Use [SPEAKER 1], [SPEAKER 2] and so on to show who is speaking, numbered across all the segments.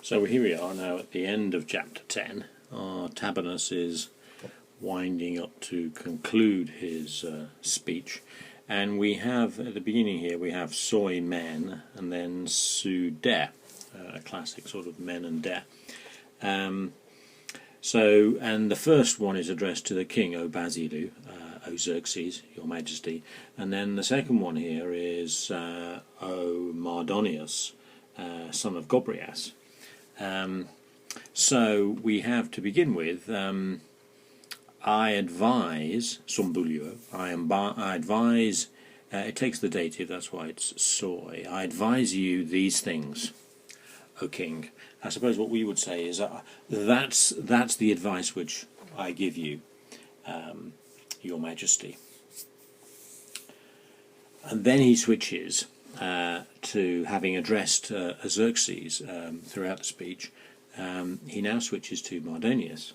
[SPEAKER 1] So here we are now at the end of chapter 10. Artabanus is winding up to conclude his speech, and we have at the beginning here we have soi men and then su de, a classic sort of men and de. And the first one is addressed to the king, O Basilu, O Xerxes, your majesty, and then the second one here is O Mardonius, son of Gobryas. So we have to begin with, I advise, Sombulio, I advise, it takes the dative, that's why it's soy. I advise you these things, O king. I suppose what we would say is that's the advice which I give you, your majesty. And then he switches to having addressed Xerxes throughout the speech. He now switches to Mardonius,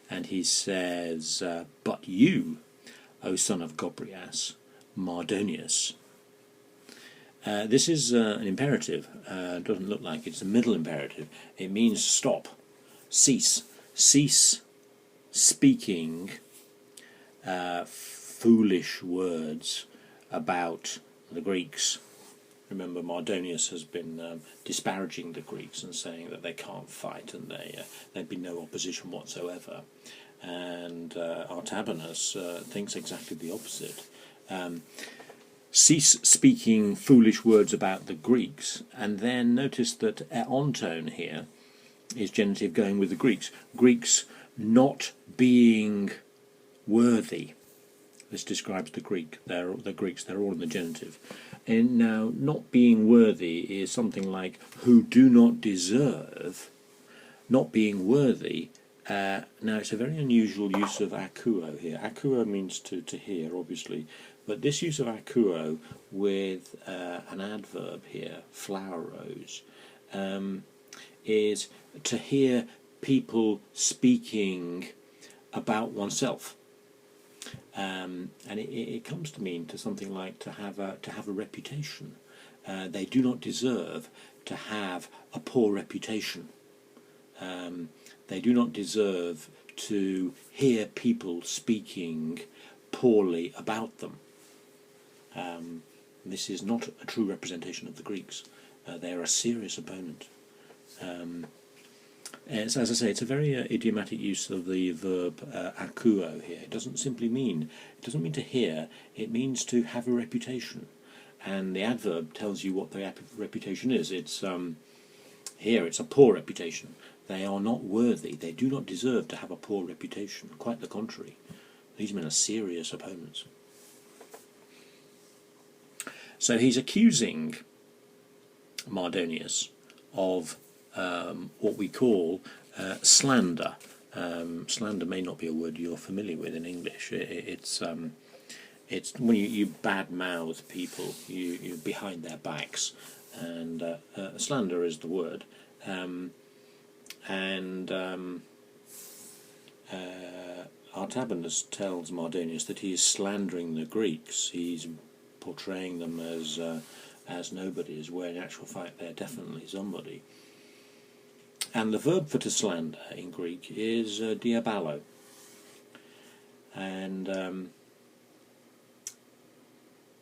[SPEAKER 1] and he says, "But you, O son of Gobryas, Mardonius." This is an imperative. It doesn't look like it's a middle imperative. It means stop, cease speaking foolish words about the Greeks. Remember, Mardonius has been disparaging the Greeks and saying that they can't fight and there'd be no opposition whatsoever. And Artabanus thinks exactly the opposite. Cease speaking foolish words about the Greeks, and then notice that ontone here is genitive going with the Greeks. Greeks not being worthy. This describes the Greeks. They're all in the genitive. And now, not being worthy is something like who do not deserve. Not being worthy. Now, it's a very unusual use of akuo here. Akuo means to hear, obviously, but this use of akuo with an adverb here, flower rose, is to hear people speaking about oneself. And it comes to mean to something like to have a reputation. They do not deserve to have a poor reputation. They do not deserve to hear people speaking poorly about them. This is not a true representation of the Greeks. They are a serious opponent. As I say, it's a very idiomatic use of the verb akuo here. It doesn't simply mean, to hear, it means to have a reputation. And the adverb tells you what the reputation is. It's here it's a poor reputation. They are not worthy. They do not deserve to have a poor reputation. Quite the contrary. These men are serious opponents. So he's accusing Mardonius of what we call slander. Slander may not be a word you're familiar with in English. It's when you bad-mouth people, you're behind their backs, and slander is the word. Artabanus tells Mardonius that he is slandering the Greeks. He's portraying them as nobodies, where in actual fact they're definitely somebody. And the verb for to slander in Greek is diabalo. And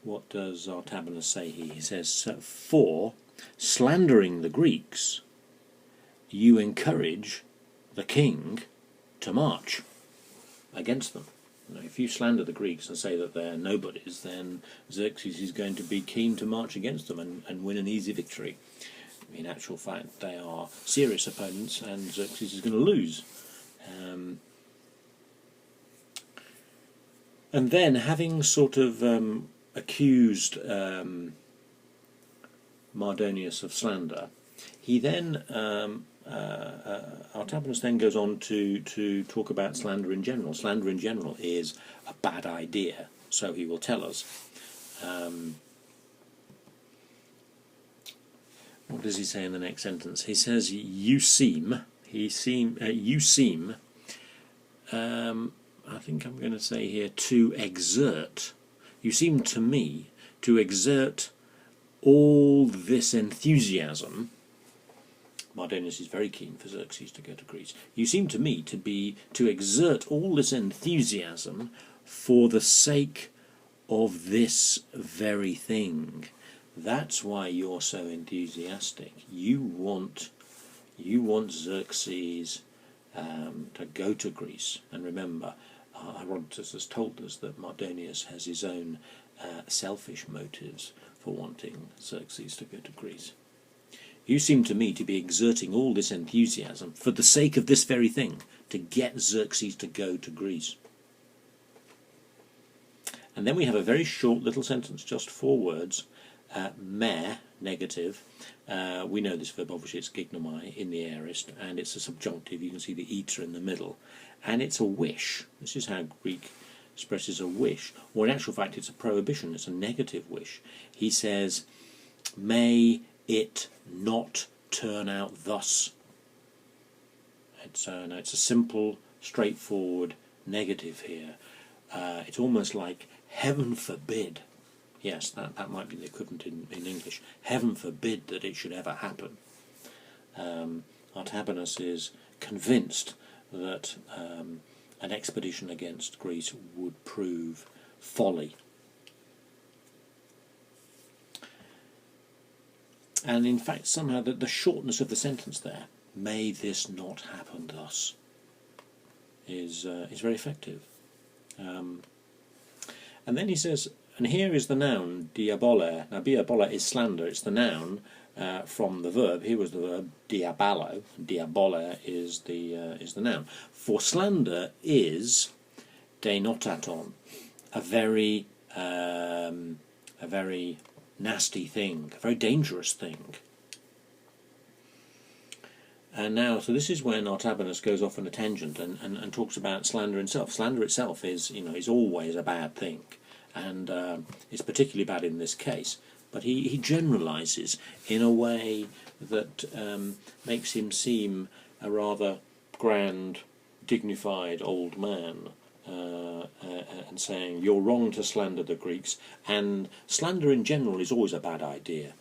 [SPEAKER 1] what does Artabanus say here? He says, for slandering the Greeks, you encourage the king to march against them. Now, if you slander the Greeks and say that they're nobodies, then Xerxes is going to be keen to march against them and win an easy victory. In actual fact, they are serious opponents, and Xerxes is going to lose. And then, having sort of accused Mardonius of slander, he then Artabanus then goes on to talk about slander in general. Slander in general is a bad idea, so he will tell us. What does he say in the next sentence? He says, you seem, I think I'm going to say here, to exert. You seem to me to exert all this enthusiasm Mardonius is very keen for Xerxes to go to Greece. You seem to me to exert all this enthusiasm for the sake of this very thing. That's why you're so enthusiastic. You want Xerxes to go to Greece. And remember, Herodotus has told us that Mardonius has his own selfish motives for wanting Xerxes to go to Greece. You seem to me to be exerting all this enthusiasm for the sake of this very thing, to get Xerxes to go to Greece. And then we have a very short little sentence, just 4 words. Me, negative. We know this verb, obviously it's gignomai in the aorist, and it's a subjunctive. You can see the eta in the middle. And it's a wish. This is how Greek expresses a wish. Or in actual fact, it's a prohibition. It's a negative wish. He says, may it not turn out thus. It's a simple, straightforward negative here. It's almost like heaven forbid. Yes, that might be the equivalent in English. Heaven forbid that it should ever happen. Artabanus is convinced that an expedition against Greece would prove folly. And in fact, somehow the shortness of the sentence there, may this not happen thus, is very effective. And then he says, and here is the noun, diabole. Now, diabole is slander. It's the noun from the verb. Here was the verb diabalo. Diabole is the noun. For slander is denotaton, a very nasty thing, a very dangerous thing. And now, so this is when Artabanus goes off on a tangent and talks about slander itself. Slander itself is always a bad thing, and it's particularly bad in this case. But he generalises in a way that makes him seem a rather grand, dignified old man, and saying, you're wrong to slander the Greeks, and slander in general is always a bad idea.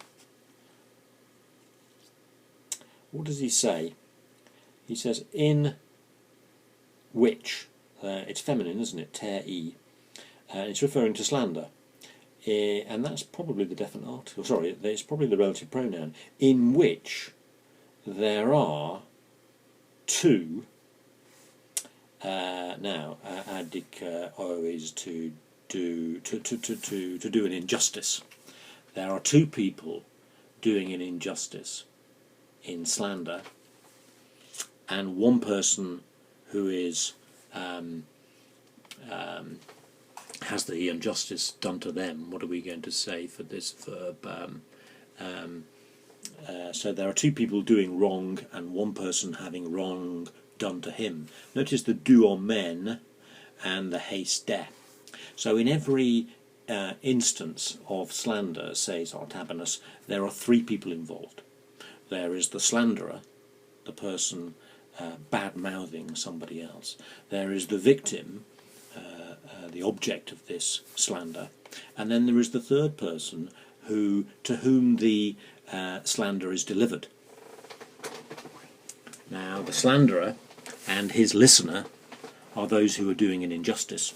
[SPEAKER 1] What does he say? He says, in which, it's feminine, isn't it, ter-e, and it's referring to slander. And that's probably the definite article, sorry, it's probably the relative pronoun, in which there are 2. Now, adikao is to do an injustice. There are 2 people doing an injustice in slander, and one person who is has the injustice done to them. What are we going to say for this verb? So there are 2 people doing wrong and one person having wrong done to him. Notice the duomen and the haste. So in every instance of slander, says Artabanus, there are 3 people involved. There is the slanderer, the person bad-mouthing somebody else. There is the victim, the object of this slander. And then there is the third person to whom the slander is delivered. Now, the slanderer and his listener are those who are doing an injustice.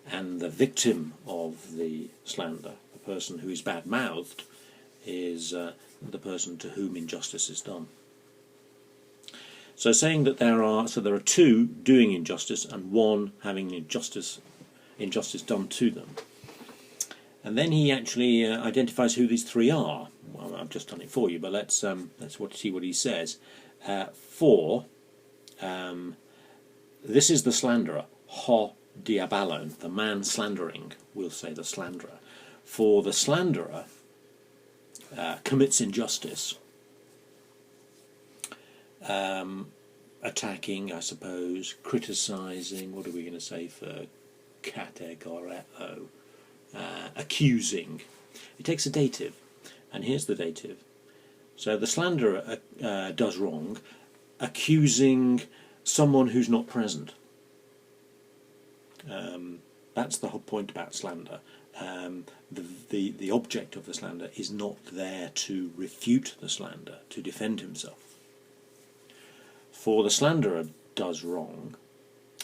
[SPEAKER 1] And the victim of the slander, the person who is bad-mouthed, is the person to whom injustice is done. So saying that there are 2 doing injustice and 1 having injustice done to them. And then he actually identifies who these 3 are. Well, I've just done it for you, but let's see what he says. This is the slanderer, ho diabalon, the man slandering, we'll say the slanderer. For the slanderer commits injustice, attacking, I suppose, criticising, what are we going to say for kategoreo, accusing. It takes a dative, and here's the dative. So the slanderer does wrong, accusing someone who's not present. That's the whole point about slander. The object of the slander is not there to refute the slander, to defend himself. For the slanderer does wrong,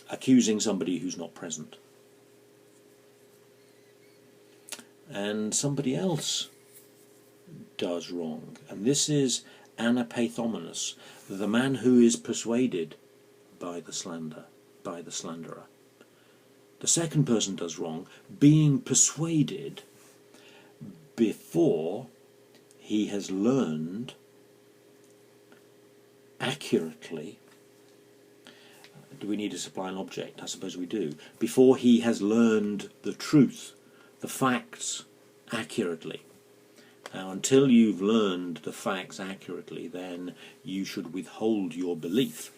[SPEAKER 1] accusing somebody who's not present. And somebody else does wrong. And this is anapaithomenos, the man who is persuaded by the slanderer. The second person does wrong, being persuaded before he has learned accurately. Do we need to supply an object? I suppose we do. Before he has learned the truth, the facts accurately. Now, until you've learned the facts accurately, then you should withhold your belief.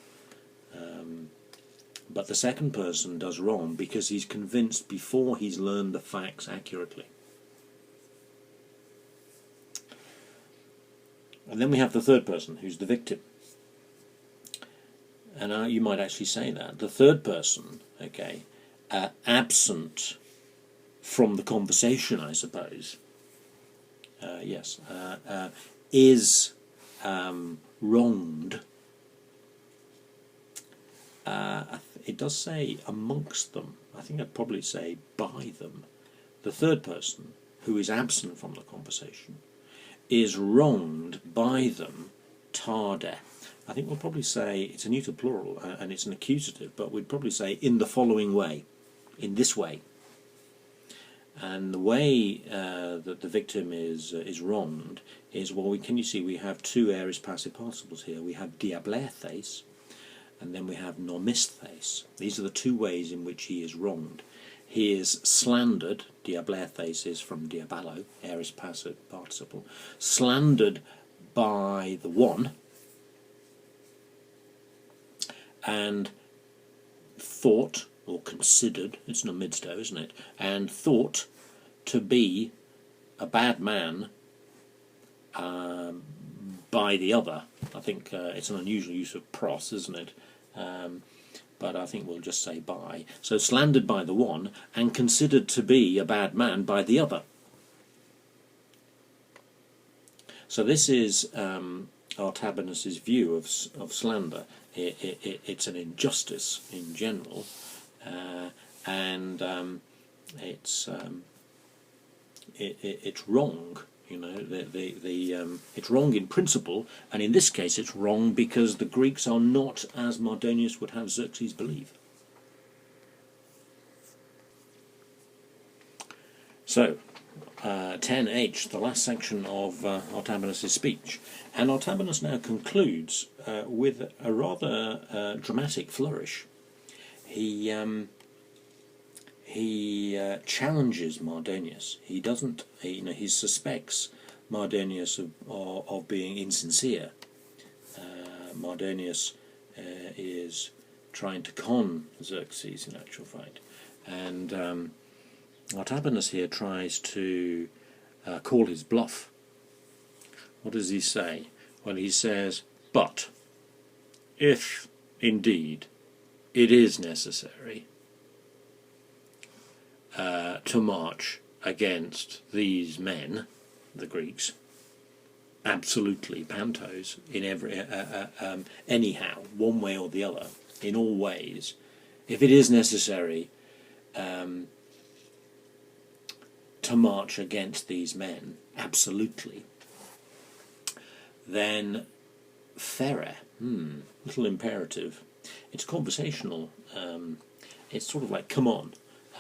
[SPEAKER 1] But the second person does wrong because he's convinced before he's learned the facts accurately. And then we have the third person, who's the victim. And you might actually say that. The third person, okay, absent from the conversation, I suppose, is wronged. It does say amongst them. I think I'd probably say by them. The third person, who is absent from the conversation, is wronged by them, tarde. I think we'll probably say, it's a neuter plural and it's an accusative, but we'd probably say in the following way, in this way. And the way that the victim is wronged is, well, can you see we have two aorist passive participles here. We have diablethes, and then we have nomisthes. These are the two ways in which he is wronged. He is slandered, diablethes is from diabalo, aorist passive participle, slandered by the one, and thought, or considered, it's nomidsto, isn't it, and thought to be a bad man by the other. I think it's an unusual use of pros, isn't it? But I think we'll just say by. So slandered by the one and considered to be a bad man by the other. So this is Artabanus's view of slander. It's an injustice in general, and it's wrong. You know, it's wrong in principle, and in this case it's wrong because the Greeks are not, as Mardonius would have Xerxes believe. So, 10h, the last section of Artabanus's speech. And Artabanus now concludes with a rather dramatic flourish. He challenges Mardonius. He doesn't, he suspects Mardonius of being insincere. Mardonius is trying to con Xerxes, in actual fact. And Artabanus here tries to call his bluff. What does he say? Well, he says, but if indeed it is necessary to march against these men, the Greeks, absolutely pantos, in every anyhow, one way or the other, in all ways, if it is necessary to march against these men, absolutely, then fere, little imperative. It's conversational. It's sort of like, come on.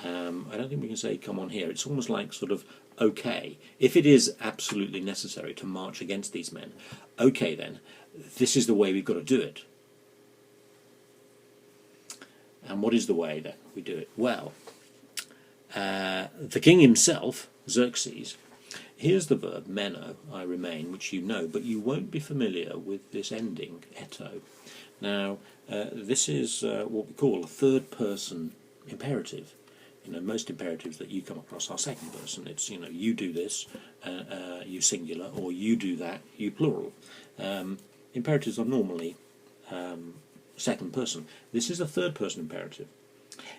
[SPEAKER 1] I don't think we can say come on here. It's almost like sort of, okay, if it is absolutely necessary to march against these men, okay then, this is the way we've got to do it. And what is the way that we do it? Well, the king himself, Xerxes, here's the verb meno, I remain, which you know, but you won't be familiar with this ending, eto. Now, this is what we call a third-person imperative. Most imperatives that you come across are second person. It's, you do this, you singular, or you do that, you plural. Imperatives are normally second person. This is a third person imperative.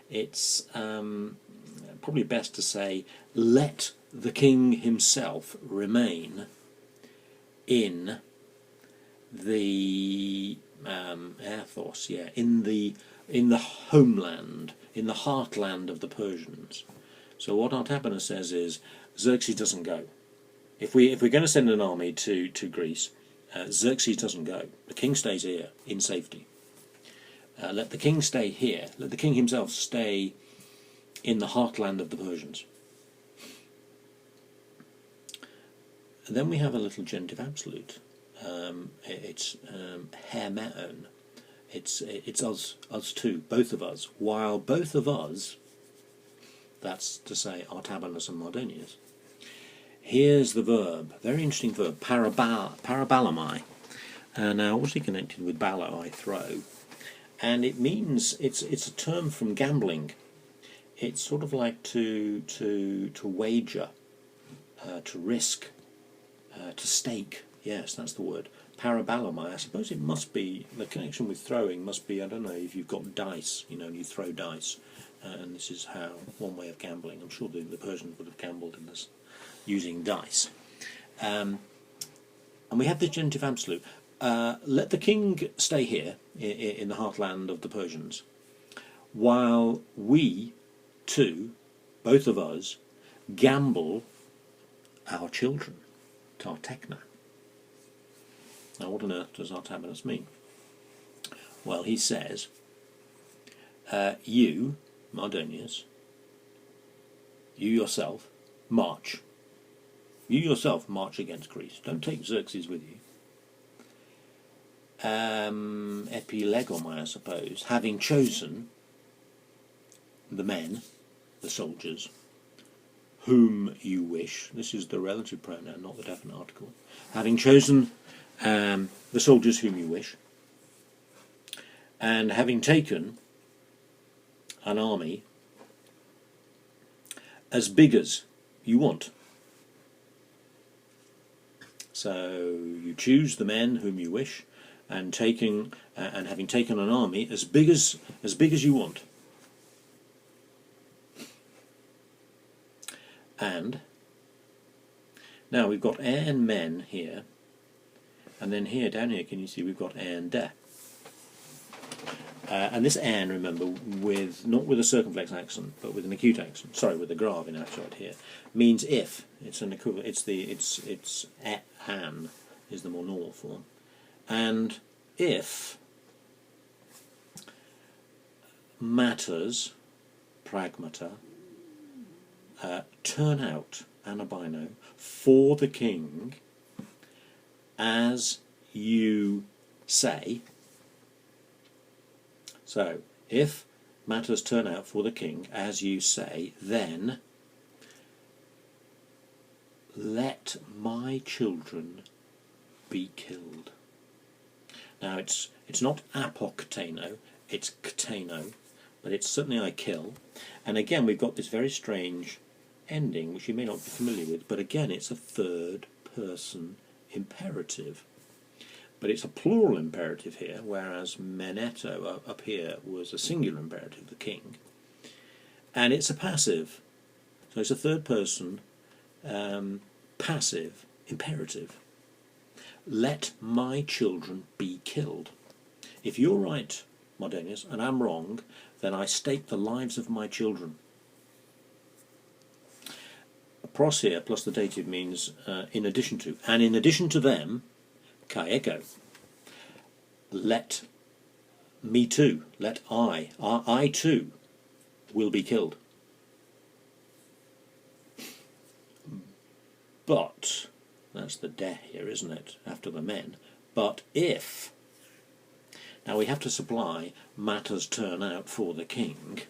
[SPEAKER 1] It's probably best to say, let the king himself remain in the Athos, yeah, in the homeland, in the heartland of the Persians. So what Artabanus says is Xerxes doesn't go. If we're going to send an army to Greece, Xerxes doesn't go. The king stays here in safety. Let the king stay here. Let the king himself stay in the heartland of the Persians. And then we have a little genitive absolute. It's Hermeon. It's us two, both of us. While both of us, that's to say Artabanus and Mardonius. Here's the verb, very interesting verb, parabalamai. Now, what's it connected with bala, I throw? And it means, it's a term from gambling. It's sort of like to wager, to risk, to stake. Yes, that's the word. Parabalamai. I suppose it must be, the connection with throwing must be, I don't know, if you've got dice, you know, and you throw dice. And this is how, one way of gambling. I'm sure the Persians would have gambled in this, using dice. And we have this genitive absolute. Let the king stay here, in the heartland of the Persians, while we two, both of us, gamble our children, Tartekna. Now, what on earth does Artabanus mean? Well, he says, you, Mardonius, you yourself, march. You yourself march against Greece. Don't take Xerxes with you. Epilegomai, I suppose, having chosen the men, the soldiers, whom you wish. This is the relative pronoun, not the definite article. Having chosen the soldiers whom you wish, and having taken an army as big as you want. So you choose the men whom you wish, and having taken an army as big as you want. And now we've got and men here, and then here, down here, can you see we've got and de. And this and, remember, not with a circumflex accent, but with an acute accent. Sorry, with a grave in actuality here, means if. It's an equivalent. It's an is the more normal form, and if matters, pragmata, turn out anabino for the king as you say. So, if matters turn out for the king as you say, then let my children be killed. Now, it's not apokteno, it's kteno, but it's certainly I kill. And again, we've got this very strange ending, which you may not be familiar with, but again, it's a third person imperative. But it's a plural imperative here, whereas meneto up here was a singular imperative, the king. And it's a passive. So it's a third person passive imperative. Let my children be killed. If you're right, Mardonius, and I'm wrong, then I stake the lives of my children. Pros here plus the dative means in addition to. And in addition to them, kai ego. Let me too, let I too will be killed. But, that's the de here, isn't it, after the men. But if, now we have to supply matters turn out for the king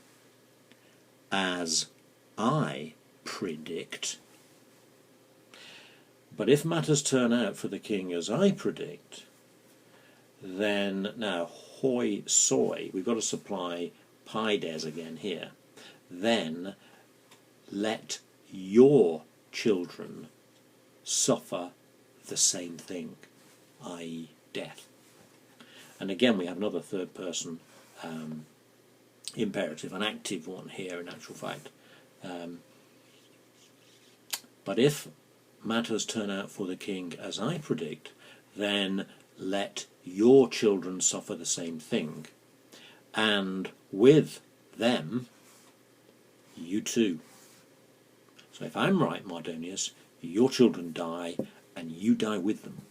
[SPEAKER 1] as I predict. But if matters turn out for the king as I predict, then now hoi soy, we've got to supply pides again here. Then let your children suffer the same thing, i.e. death. And again we have another third person imperative, an active one here in actual fact. But if matters turn out for the king as I predict, then let your children suffer the same thing, and with them, you too. So if I'm right, Mardonius, your children die, and you die with them.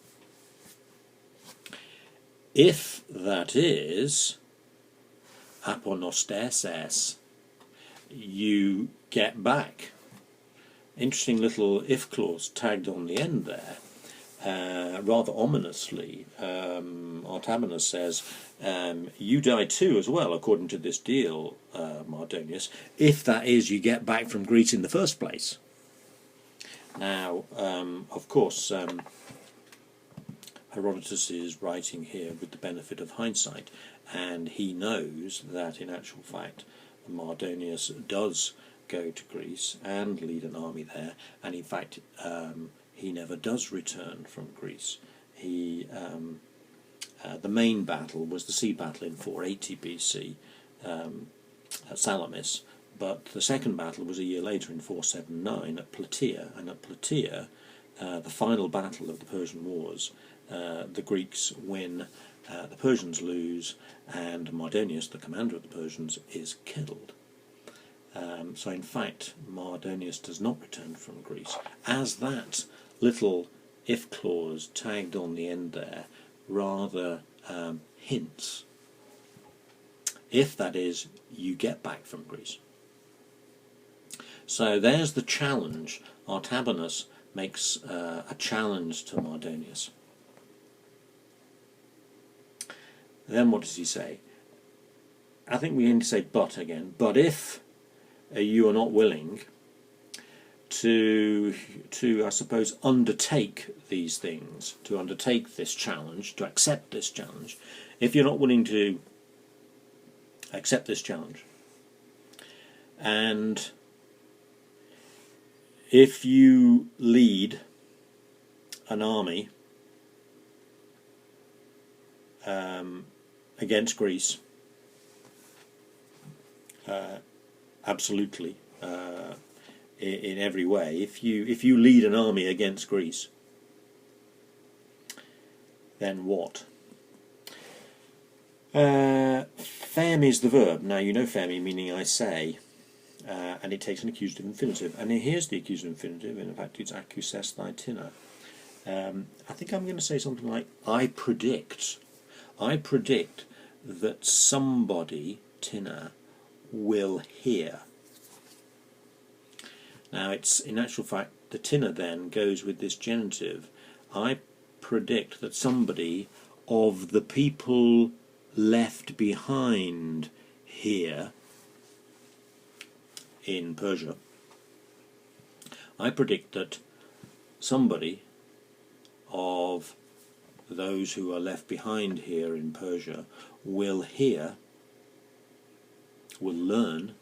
[SPEAKER 1] If that is aponosteses, you get back. Interesting little if clause tagged on the end there. Rather ominously, Artabanus says, you die too as well, according to this deal, Mardonius, if that is you get back from Greece in the first place. Now, of course, Herodotus is writing here with the benefit of hindsight, and he knows that in actual fact Mardonius does go to Greece and lead an army there, and in fact he never does return from Greece. The main battle was the sea battle in 480 BC at Salamis, but the second battle was a year later in 479 at Plataea, and at Plataea, the final battle of the Persian Wars, the Greeks win, the Persians lose, and Mardonius, the commander of the Persians, is killed. So in fact, Mardonius does not return from Greece, as that little if clause tagged on the end there rather hints. If that is, you get back from Greece. So there's the challenge. Artabanus makes a challenge to Mardonius. Then what does he say? I think we need to say but again. But if you are not willing to I suppose undertake these things, to undertake this challenge, to accept this challenge, if you're not willing to accept this challenge, and if you lead an army against Greece, absolutely, in every way, if you lead an army against Greece, then what? Fem is the verb. Now you know femi meaning I say, and it takes an accusative infinitive. And here's the accusative infinitive, and in fact it's accuses thy tina. I think I'm going to say something like, I predict that somebody, tina, will hear. Now it's, in actual fact, the tina then goes with this genitive. I predict that somebody of the people left behind here in Persia, I predict that somebody of those who are left behind here in Persia will hear, will learn.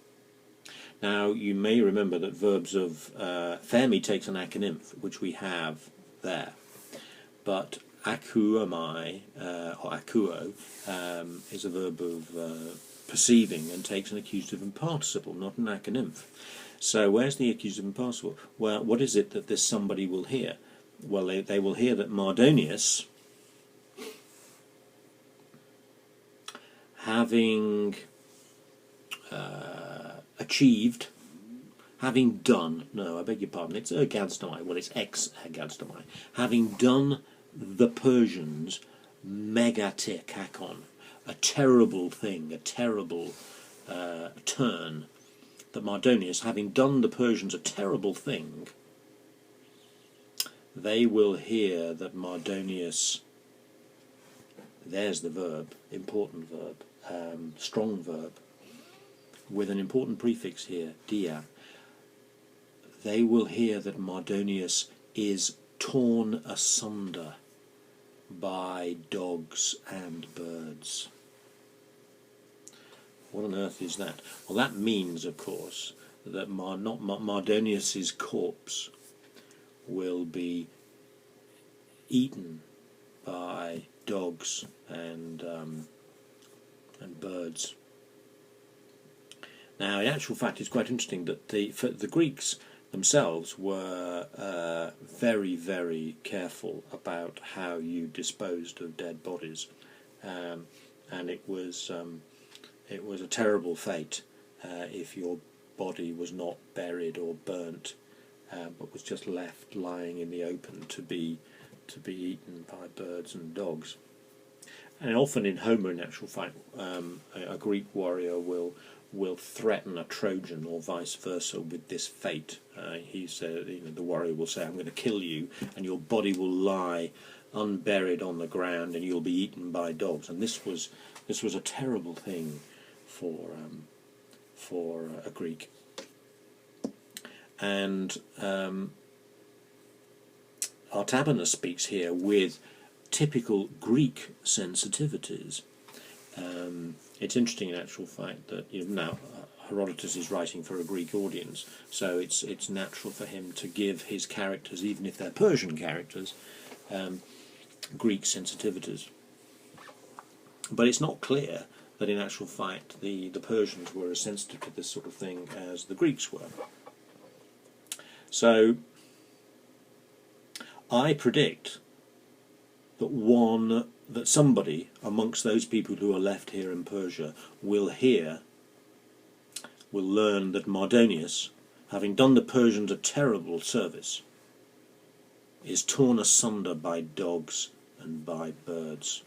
[SPEAKER 1] Now you may remember that verbs of femi takes an aconymph, which we have there, but akuomai or akuo is a verb of perceiving and takes an accusative and participle, not an aconymph. So where's the accusative and participle? Well, what is it that this somebody will hear? Well, they will hear that Mardonius, having achieved, having done, no, I beg your pardon, it's erganstomai, well, it's ex erganstomai, having done the Persians megatir kakon, a terrible thing, a terrible turn, that Mardonius, having done the Persians a terrible thing, they will hear that Mardonius, there's the verb, important verb, strong verb, with an important prefix here, dia. They will hear that Mardonius is torn asunder by dogs and birds. What on earth is that? Well, that means, of course, that Mardonius's corpse will be eaten by dogs and birds. Now, in actual fact, it's quite interesting that for the Greeks themselves were very, very careful about how you disposed of dead bodies, and it was a terrible fate if your body was not buried or burnt, but was just left lying in the open to be eaten by birds and dogs. And often in Homer, in actual fact, a Greek warrior will threaten a Trojan or vice versa with this fate. The warrior will say, "I'm going to kill you, and your body will lie unburied on the ground, and you'll be eaten by dogs." And this was a terrible thing for a Greek. And Artabanus speaks here with typical Greek sensitivities. It's interesting, in actual fact, that now Herodotus is writing for a Greek audience, so it's natural for him to give his characters, even if they're Persian characters, Greek sensitivities. But it's not clear that, in actual fact, the Persians were as sensitive to this sort of thing as the Greeks were. So I predict that somebody amongst those people who are left here in Persia will learn that Mardonius, having done the Persians a terrible service, is torn asunder by dogs and by birds.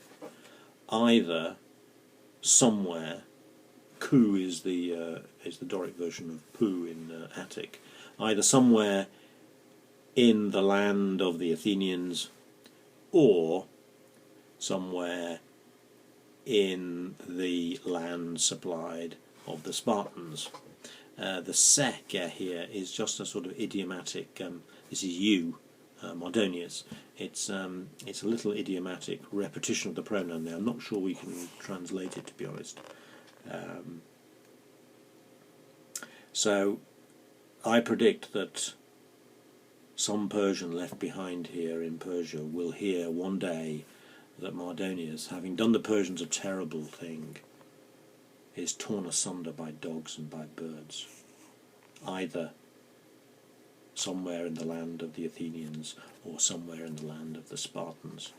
[SPEAKER 1] Either somewhere, Ku is the Doric version of Pu in Attic, either somewhere in the land of the Athenians, or somewhere in the land supplied of the Spartans. The sek here is just a sort of idiomatic, this is you, Mardonius. It's a little idiomatic repetition of the pronoun there. I'm not sure we can translate it, to be honest. So I predict that some Persian left behind here in Persia will hear one day that Mardonius, having done the Persians a terrible thing, is torn asunder by dogs and by birds, either somewhere in the land of the Athenians or somewhere in the land of the Spartans.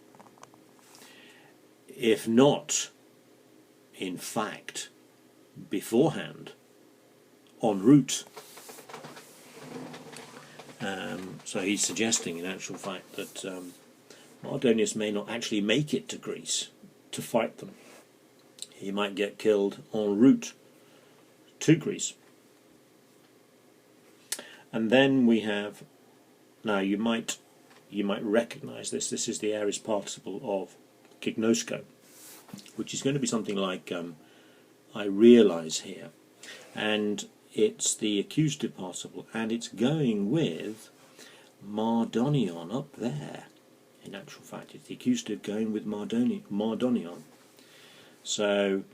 [SPEAKER 1] If not, in fact, beforehand, en route. So he's suggesting, in actual fact, that Mardonius may not actually make it to Greece to fight them. He might get killed en route to Greece. And then we have, now you might recognise this. This is the aorist participle of gignosko, which is going to be something like I realise here, and it's the accusative participle, and it's going with Mardonion up there. In actual fact, it's the accusative going with Mardonion. So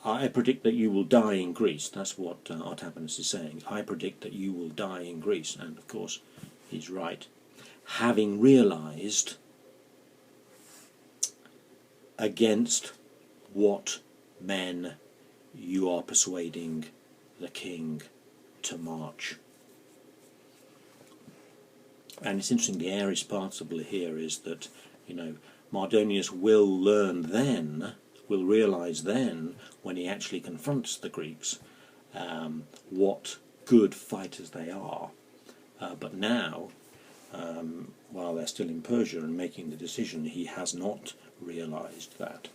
[SPEAKER 1] I predict that you will die in Greece. That's what Artabanus is saying. I predict that you will die in Greece, and of course he's right. Having realised against what men you are persuading the king to march. And it's interesting, the aorist participle here is that, Mardonius will realise then, when he actually confronts the Greeks, what good fighters they are. But now, while they're still in Persia and making the decision, he has not realised that.